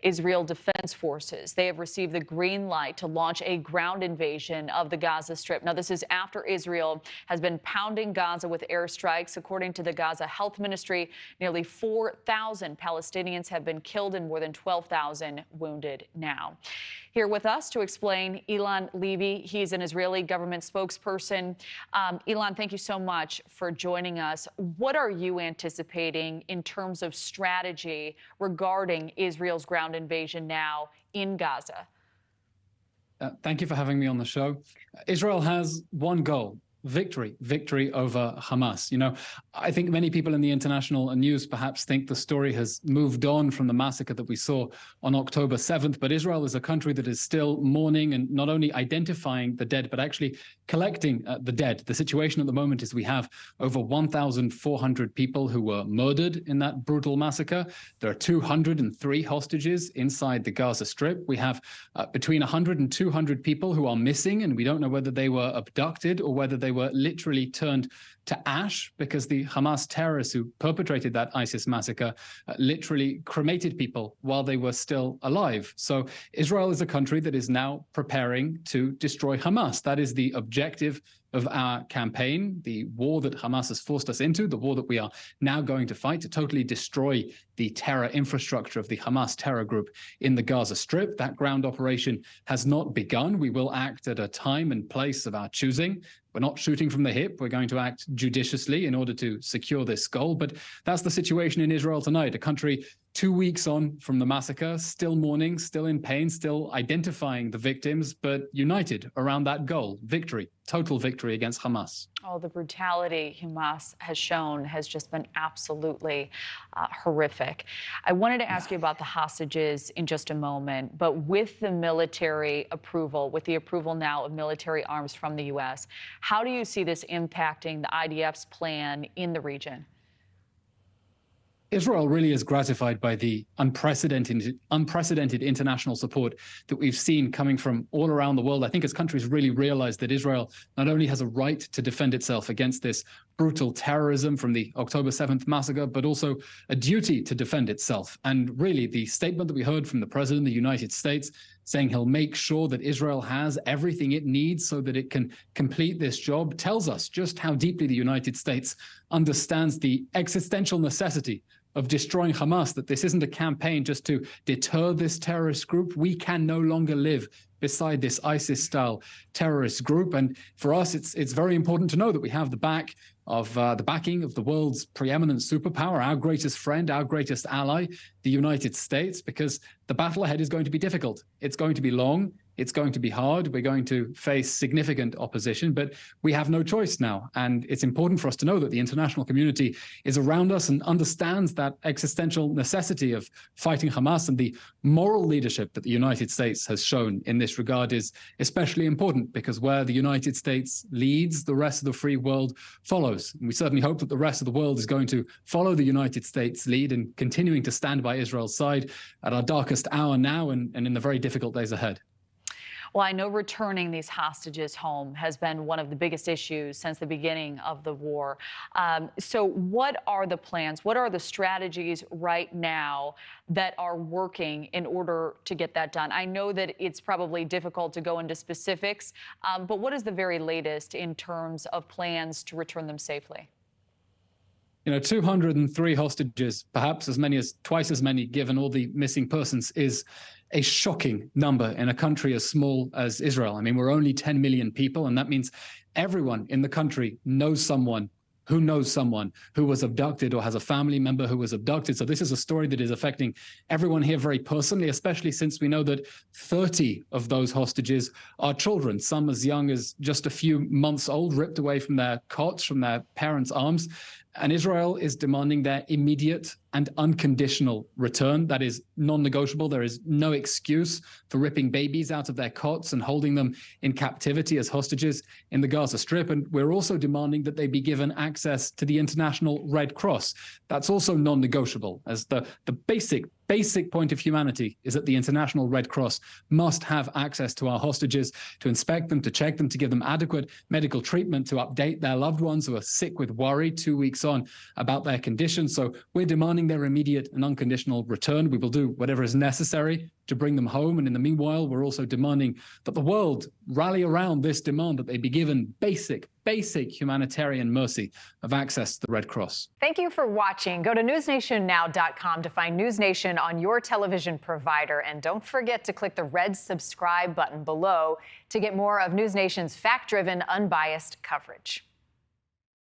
Israel Defense Forces. They have received the green light to launch a ground invasion of the Gaza Strip. Now, this is after Israel has been pounding Gaza with airstrikes. According to the Gaza Health Ministry, nearly 4,000 Palestinians have been killed and more than 12,000 wounded now. Here with us to explain, Eylon Levy. He's an Israeli government spokesperson. Eylon, thank you so much for joining us. What are you anticipating in terms of strategy regarding Israel's ground invasion now in Gaza? Thank you for having me on the show. Israel has one goal: victory over Hamas. You know, I think many people in the international news perhaps think the story has moved on from the massacre that we saw on October 7th, but Israel is a country that is still mourning and not only identifying the dead, but actually collecting the dead. The situation at the moment is we have over 1,400 people who were murdered in that brutal massacre. There are 203 hostages inside the Gaza Strip. We have between 100 and 200 people who are missing, and we don't know whether they were abducted or whether they were literally turned to ash, because the Hamas terrorists who perpetrated that ISIS massacre literally cremated people while they were still alive. So Israel is a country that is now preparing to destroy Hamas. That is the objective of our campaign, the war that Hamas has forced us into, the war that we are now going to fight to totally destroy the terror infrastructure of the Hamas terror group in the Gaza Strip. That ground operation has not begun. We will act at a time and place of our choosing. We're not shooting from the hip. We're going to act judiciously in order to secure this goal. But that's the situation in Israel tonight, a country 2 weeks on from the massacre, still mourning, still in pain, still identifying the victims, but united around that goal: victory, total victory against Hamas. Oh, the brutality Hamas has shown has just been absolutely horrific. I wanted to ask you about the hostages in just a moment, but with the military approval, with the approval now of military arms from the U.S., how do you see this impacting the IDF's plan in the region? Israel really is gratified by the unprecedented international support that we've seen coming from all around the world. I think as countries really realize that Israel not only has a right to defend itself against this brutal terrorism from the October 7th massacre, but also a duty to defend itself. And really, the statement that we heard from the President of the United States saying he'll make sure that Israel has everything it needs so that it can complete this job tells us just how deeply the United States understands the existential necessity of destroying Hamas, that this isn't a campaign just to deter this terrorist group. We can no longer live beside this ISIS-style terrorist group. And for us, it's very important to know that we have the backing of the world's preeminent superpower, our greatest friend, our greatest ally, the United States, because the battle ahead is going to be difficult. It's going to be long. It's going to be hard. We're going to face significant opposition, but we have no choice now. And it's important for us to know that the international community is around us and understands that existential necessity of fighting Hamas, and the moral leadership that the United States has shown in this regard is especially important, because where the United States leads, the rest of the free world follows. And we certainly hope that the rest of the world is going to follow the United States lead in continuing to stand by Israel's side at our darkest hour now and in the very difficult days ahead. Well, I know returning these hostages home has been one of the biggest issues since the beginning of the war. So what are the plans? What are the strategies right now that are working in order to get that done? I know that it's probably difficult to go into specifics, but what is the very latest in terms of plans to return them safely? You know, 203 hostages, perhaps as many as twice as many given all the missing persons, is a shocking number in a country as small as Israel. I mean, we're only 10 million people, and that means everyone in the country knows someone who was abducted or has a family member who was abducted. So this is a story that is affecting everyone here very personally, especially since we know that 30 of those hostages are children, some as young as just a few months old, ripped away from their cots, from their parents' arms. And Israel is demanding their immediate and unconditional return. That is non-negotiable. There is no excuse for ripping babies out of their cots and holding them in captivity as hostages in the Gaza Strip. And we're also demanding that they be given access to the International Red Cross. That's also non-negotiable, as the basic basic point of humanity is that the International Red Cross must have access to our hostages, to inspect them, to check them, to give them adequate medical treatment, to update their loved ones who are sick with worry 2 weeks on about their condition. So we're demanding their immediate and unconditional return. We will do whatever is necessary to bring them home. And in the meanwhile, we're also demanding that the world rally around this demand that they be given basic humanitarian mercy of access to the Red Cross. Thank you for watching. Go to newsnationnow.com to find NewsNation on your television provider. And don't forget to click the red subscribe button below to get more of NewsNation's fact-driven, unbiased coverage.